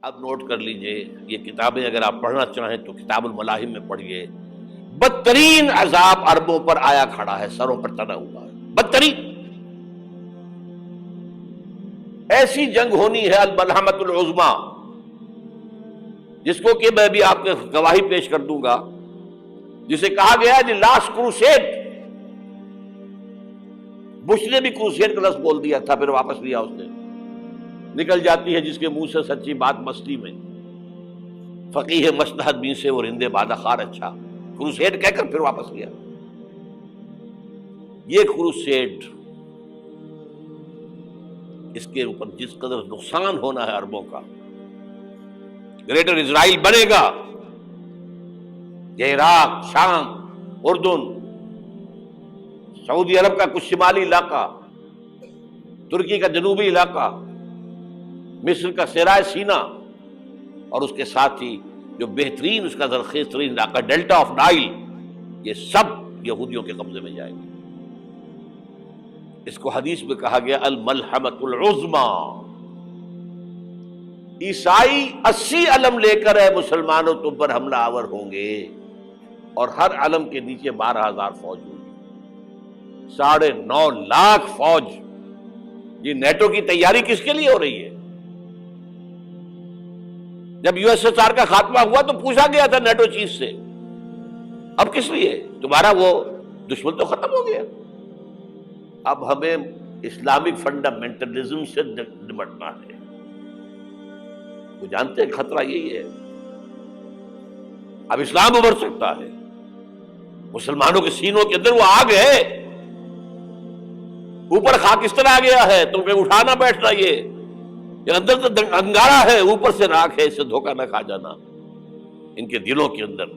اب نوٹ کر لیجئے، یہ کتابیں اگر آپ پڑھنا چاہیں تو کتاب الملاحم میں پڑھیے۔ بدترین عذاب عربوں پر آیا کھڑا ہے، سروں پر تنا ہوا ہے، بدترین۔ ایسی جنگ ہونی ہے الملحمۃ العظمیٰ، جس کو کہ میں بھی آپ کے گواہی پیش کر دوں گا، جسے کہا گیا ہے دی لاسٹ کروسیڈ۔ بش نے بھی کروسیڈ کا لفظ بول دیا تھا، پھر واپس لیا اس نے۔ نکل جاتی ہے جس کے منہ سے سچی بات مستی میں، فقیہ مصلحت بھی سے وہ رندے بادہ خار اچھا، کروسیڈ کہہ کر پھر واپس لیا۔ یہ کروسیڈ، اس کے اوپر جس قدر نقصان ہونا ہے عربوں کا، گریٹر اسرائیل بنے گا، یہ عراق، شام، اردن، سعودی عرب کا کچھ شمالی علاقہ، ترکی کا جنوبی علاقہ، مصر کا صحرائے سینا، اور اس کے ساتھ ہی جو بہترین اس کا زرخیز ترین علاقہ ڈیلٹا آف نائل، یہ سب یہودیوں کے قبضے میں جائے گا۔ اس کو حدیث میں کہا گیا الملحمۃ العظمیٰ۔ عیسائی 80 علم لے کر ہے مسلمانوں تم پر حملہ آور ہوں گے، اور ہر علم کے نیچے 12,000 فوج ہوگی، 9.5 لاکھ فوج۔ یہ نیٹو کی تیاری کس کے لیے ہو رہی ہے؟ جب یو ایس ایس آر کا خاتمہ ہوا تو پوچھا گیا تھا نیٹو چیف سے، اب کس لیے؟ تمہارا وہ دشمن تو ختم ہو گیا، اب ہمیں اسلامک فنڈامنٹلزم سے نمٹنا ہے۔ وہ جانتے ہیں خطرہ یہی ہے، اب اسلام ابھر سکتا ہے، مسلمانوں کے سینوں کے اندر وہ آگ ہے، اوپر خاکستر آ گیا ہے، تم پہ اٹھانا بیٹھنا، یہ اندر تو انگارہ ہے، اوپر سے راکھ ہے، اس سے دھوکہ نہ کھا جانا ان کے دلوں کے اندر۔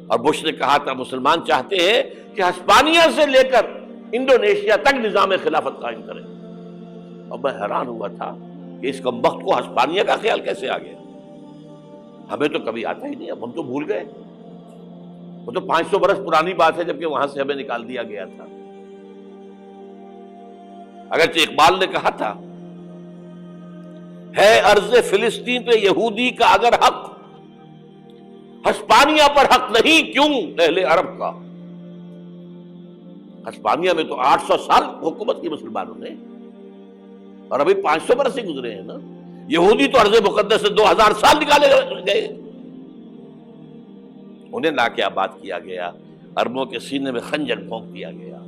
اور بش نے کہا تھا مسلمان چاہتے ہیں کہ ہسپانیہ سے لے کر انڈونیشیا تک نظام خلافت قائم کریں، اور میں حیران ہوا تھا کہ اس کمبخت کو ہسپانیہ کا خیال کیسے آ گیا؟ ہمیں تو کبھی آتا ہی نہیں، اب ہم تو بھول گئے، وہ تو 500 برس پرانی بات ہے جبکہ وہاں سے ہمیں نکال دیا گیا تھا۔ اگرچہ اقبال نے کہا تھا ہے ارض فلسطین پہ یہودی کا اگر حق، ہسپانیہ پر حق نہیں کیوں اہل عرب کا؟ ہسپانیہ میں تو 800 سال حکومت کی مسلمانوں نے، اور ابھی 500 برس سے گزرے ہیں نا۔ یہودی تو ارض مقدس سے 2000 سال نکالے گئے، انہیں لا کے آباد کیا گیا، عربوں کے سینے میں خنجر بھونک دیا گیا۔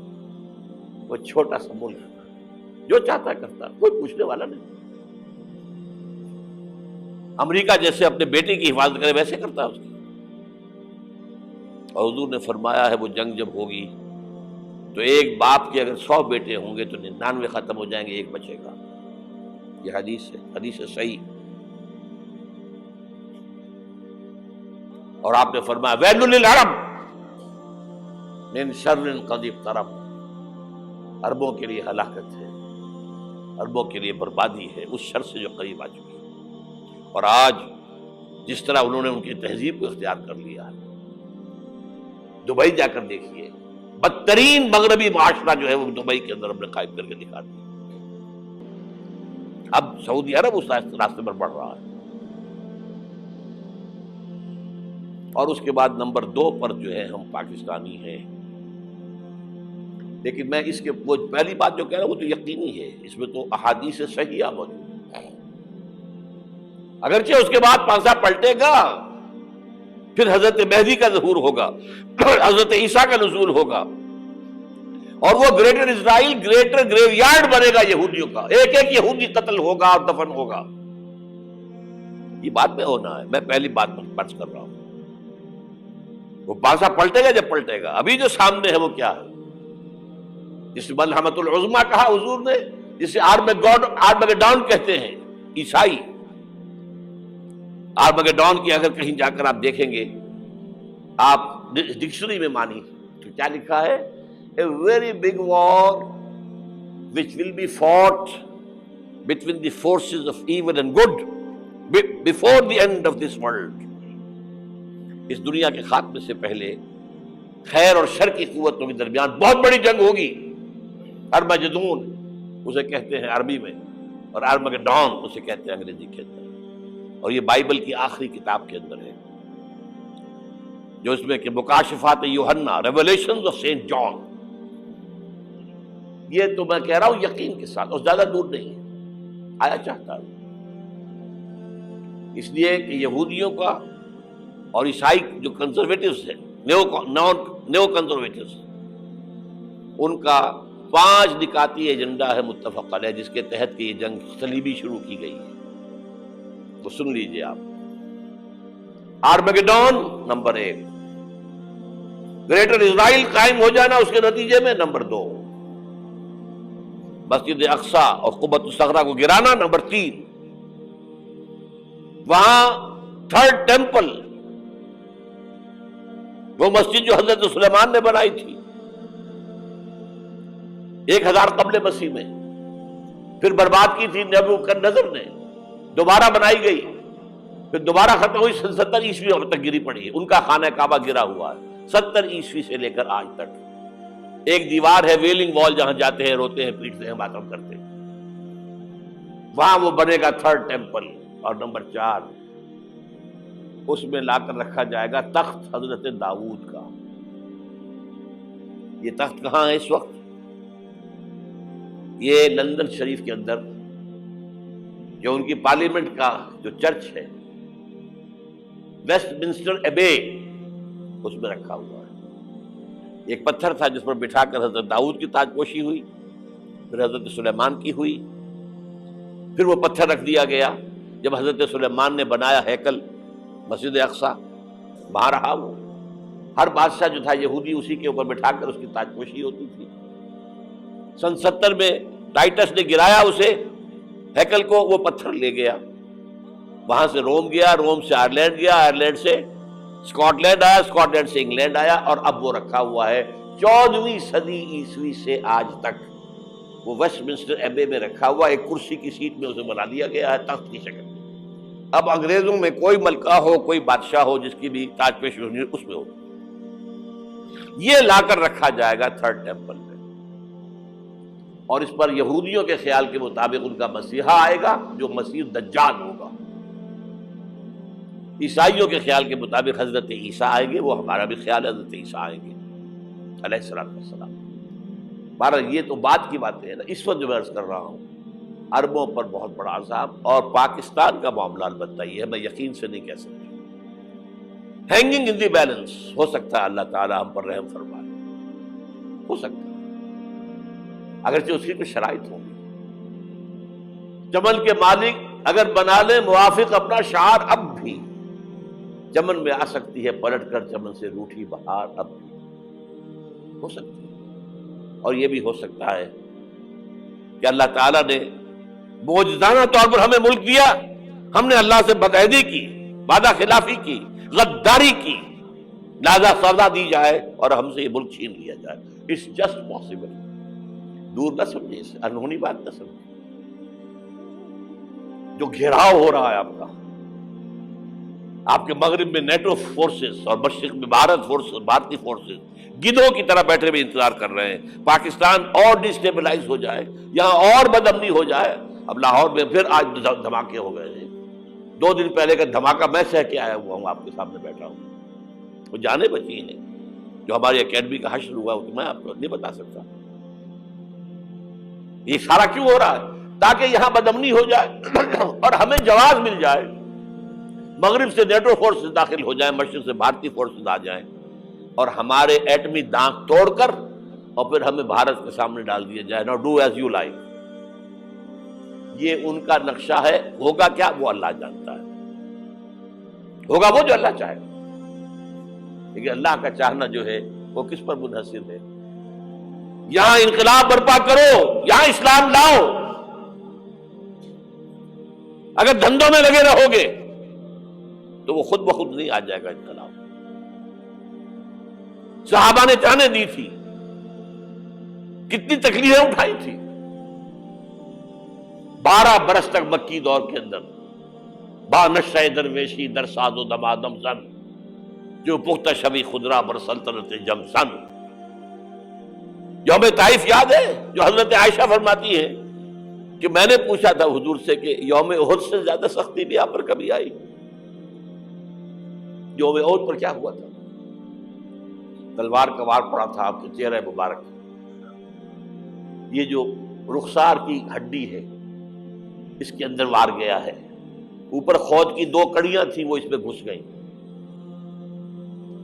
وہ چھوٹا سا ملک جو چاہتا کرتا، کوئی پوچھنے والا نہیں۔ امریکہ جیسے اپنے بیٹے کی حفاظت کرے ویسے کرتا ہے اس کی۔ اور حضور نے فرمایا ہے وہ جنگ جب ہوگی تو ایک باپ کے اگر 100 بیٹے ہوں گے تو 99 ختم ہو جائیں گے، ایک بچے گا۔ یہ حدیث ہے، حدیث ہے صحیح۔ اور آپ نے فرمایا ویل للعرب من شر قد اقترب، عربوں کے لیے ہلاکت ہے، عربوں کے لیے بربادی ہے اس شر سے جو قریب آ چکی ہے۔ اور آج جس طرح انہوں نے ان کی تہذیب کو اختیار کر لیا ہے، دبئی جا کر دیکھیے، بدترین مغربی معاشرہ جو ہے وہ دبئی کے اندر ہم نے قائم کر کے دکھا دیا۔ اب سعودی عرب اس راستے پر بڑھ رہا ہے۔ اور اس کے بعد نمبر 2 پر جو ہے ہم پاکستانی ہیں، لیکن میں اس کے وہ پہلی بات جو کہہ رہا ہوں وہ تو یقینی ہے، اس میں تو احادیث صحیحہ موجود ہے۔ اگرچہ اس کے بعد پانسا پلٹے گا، پھر حضرت مہدی کا ظہور ہوگا، حضرت عیسیٰ کا نزول ہوگا، اور وہ گریٹر اسرائیل گریٹر گریو یارڈ بنے گا یہودیوں کا، ایک ایک یہودی قتل ہوگا اور دفن ہوگا۔ یہ بات میں ہونا ہے، میں پہلی بات پر پرچ کر رہا ہوں۔ وہ پانسا پلٹے گا جب پلٹے گا، ابھی جو سامنے ہے وہ کیا ہے؟ جس ملحمۃ العظمیٰ کہا حضور نے، جسے آرمگیڈون کہتے ہیں عیسائی۔ آرمگیڈون کی اگر کہیں جا کر آپ دیکھیں گے، آپ ڈکشنری میں مانی تو کیا لکھا ہے؟ A very big war which will be fought between the forces of evil and good before the end of this world. اس دنیا کے خاتمے سے پہلے خیر اور شر کی قوتوں کے درمیان بہت بڑی جنگ ہوگی۔ ارمجدون اسے کہتے ہیں عربی میں، اور آرمگیڈون اسے کہتے ہیں انگریزی کے اندر۔ اور یہ بائبل کی آخری کتاب کے اندر ہے، جو اس میں کہ مکاشفات یوحنا، ریولیشنز آف سینٹ جان. یہ تو میں کہہ رہا ہوں یقین کے ساتھ، اور زیادہ دور نہیں ہے، آیا چاہتا ہوں. اس لیے کہ یہودیوں کا اور عیسائی جو کنزرویٹوز ہیں، نیو کنزرویٹوز، ان کا 5 نکاتی ایجنڈا ہے متفق علیہ، جس کے تحت کہ یہ جنگ صلیبی شروع کی گئی ہے. وہ سن لیجئے آپ. آرمیگیڈون نمبر 1، گریٹر اسرائیل قائم ہو جانا اس کے نتیجے میں نمبر 2، مسجد اقصی اور قبۃ الصغریٰ کو گرانا نمبر 3، وہاں 3rd ٹیمپل، وہ مسجد جو حضرت سلیمان نے بنائی تھی 1000 قبل مسیح میں، پھر برباد کی تھی نبوکدنضر نے، دوبارہ بنائی گئی، پھر دوبارہ ختم ہوئی 70 عیسوی تک گری پڑی ہے. ان کا خانہ کعبہ گرا ہوا ہے 70 عیسوی سے لے کر آج تک. ایک دیوار ہے ویلنگ وال، جہاں جاتے ہیں، روتے ہیں، پیٹتے ہیں، ماتم کرتے ہیں، وہاں وہ بنے گا 3rd ٹیمپل. اور نمبر 4، اس میں لا کر رکھا جائے گا تخت حضرت داؤد کا. یہ تخت کہاں ہے اس وقت؟ یہ لندن شریف کے اندر، جو ان کی پارلیمنٹ کا جو چرچ ہے، ویسٹ منسٹر ایبے، اس میں رکھا ہوا ہے. ایک پتھر تھا جس پر بٹھا کر حضرت داؤد کی تاج پوشی ہوئی، پھر حضرت سلیمان کی ہوئی، پھر وہ پتھر رکھ دیا گیا جب حضرت سلیمان نے بنایا ہیکل مسجد اقصی، وہاں رہا وہ. ہر بادشاہ جو تھا یہودی اسی کے اوپر بٹھا کر اس کی تاج پوشی ہوتی تھی. سن 70 میں ٹائٹس نے گرایا اسے، ہیکل کو، وہ پتھر لے گیا، وہاں سے روم گیا، روم سے آئرلینڈ گیا، آئرلینڈ سے اسکاٹ لینڈ آیا، اسکاٹ لینڈ سے انگلینڈ آیا، اور اب وہ رکھا ہوا ہے 14ویں صدی عیسوی سے آج تک. وہ ویسٹ منسٹر ایبے میں رکھا ہوا، ایک کرسی کی سیٹ میں اسے بنا دیا گیا ہے تخت کی شکل میں. اب انگریزوں میں کوئی ملکہ ہو، کوئی بادشاہ ہو جس کی بھی تاج پوشی ہونی اس میں ہو. یہ لا کر رکھا جائے گا 3rd ٹیمپل میں، اور اس پر یہودیوں کے خیال کے مطابق ان کا مسیحا آئے گا جو مسیح دجال ہوگا. عیسائیوں کے خیال کے مطابق حضرت عیسیٰ آئیں گے، وہ ہمارا بھی خیال ہے حضرت عیسیٰ آئیں گے علیہ السلام. بہرحال یہ تو بعد کی باتیں ہیں نا. اس وقت جو میں عرض کر رہا ہوں، عربوں پر بہت بڑا عذاب، اور پاکستان کا معاملہ البتہ یہ ہے، میں یقین سے نہیں کہہ سکتا. ہینگنگ ان دی بیلنس، ہو سکتا ہے اللہ تعالی ہم پر رحم فرمائے، ہو سکتا ہے، اگرچہ اسی پہ شرائط ہوں گی. چمن کے مالک اگر بنا لیں موافق اپنا شعار، اب بھی چمن میں آ سکتی ہے پلٹ کر چمن سے روٹھی بہار، اب بھی ہو سکتی ہے. اور یہ بھی ہو سکتا ہے کہ اللہ تعالیٰ نے معجزانہ طور پر ہمیں ملک دیا، ہم نے اللہ سے بدعہدی کی، وعدہ خلافی کی، غداری کی، لہذا سزا دی جائے اور ہم سے یہ ملک چھین لیا جائے. It's just possible. دور نہ سمجھے اسے، انہونی بات نہ سمجھے. جو گھیراؤ ہو رہا ہے آپ کے مغرب میں نیٹو فورسز اور مشرق میں بھارتی فورسز گدھوں کی طرح بیٹھے ہوئے انتظار کر رہے ہیں پاکستان اور ڈسٹیبلائز ہو جائے، یہاں اور بدامنی ہو جائے. اب لاہور میں پھر آج دھماکے ہو گئے ہیں. 2 دن پہلے کا دھماکہ میں سہ کے آیا ہوا ہوں، آپ کے سامنے بیٹھا ہوں. وہ جانے بچی ہیں جو ہماری اکیڈمی کا حشر ہوا، وہ تو میں آپ کو نہیں بتا سکتا. یہ سارا کیوں ہو رہا ہے؟ تاکہ یہاں بدامنی ہو جائے اور ہمیں جواز مل جائے. مغرب سے نیٹو فورسز داخل ہو جائیں، مشرق سے بھارتی فورسز آ جائیں، اور ہمارے ایٹمی دانت توڑ کر اور پھر ہمیں بھارت کے سامنے ڈال دیا جائے. نو ڈو ایز یو لائک. یہ ان کا نقشہ ہے. ہوگا کیا وہ اللہ جانتا ہے، ہوگا وہ جو اللہ چاہے. لیکن اللہ کا چاہنا جو ہے وہ کس پر منحصر ہے؟ یہاں انقلاب برپا کرو، یہاں اسلام لاؤ. اگر دھندوں میں لگے رہو گے تو وہ خود بخود نہیں آ جائے گا انقلاب. صحابہ نے جانیں دی تھی، کتنی تکلیفیں اٹھائی تھی. 12 برس تک مکی دور کے اندر با نشہ درویشی در ساز و دمادم زن، جو پختہ شبی خدرہ بر سلطنت جم سن. یوم طائف یاد ہے جو حضرت عائشہ فرماتی ہے کہ میں نے پوچھا تھا حضور سے کہ یوم احد سے زیادہ سختی بھی آپ پر کبھی آئی؟ یوم احد پر کیا ہوا تھا؟ تلوار کا وار پڑا تھا آپ کے چہرہ مبارک، یہ جو رخسار کی ہڈی ہے اس کے اندر وار گیا ہے، اوپر خود کی 2 کڑیاں تھیں وہ اس میں گھس گئیں،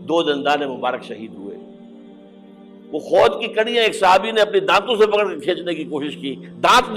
2 دندان مبارک شہید ہوئے۔ وہ خود کی کڑیاں ایک صحابی نے اپنے دانتوں سے پکڑ کے کھینچنے کی کوشش کی، دانت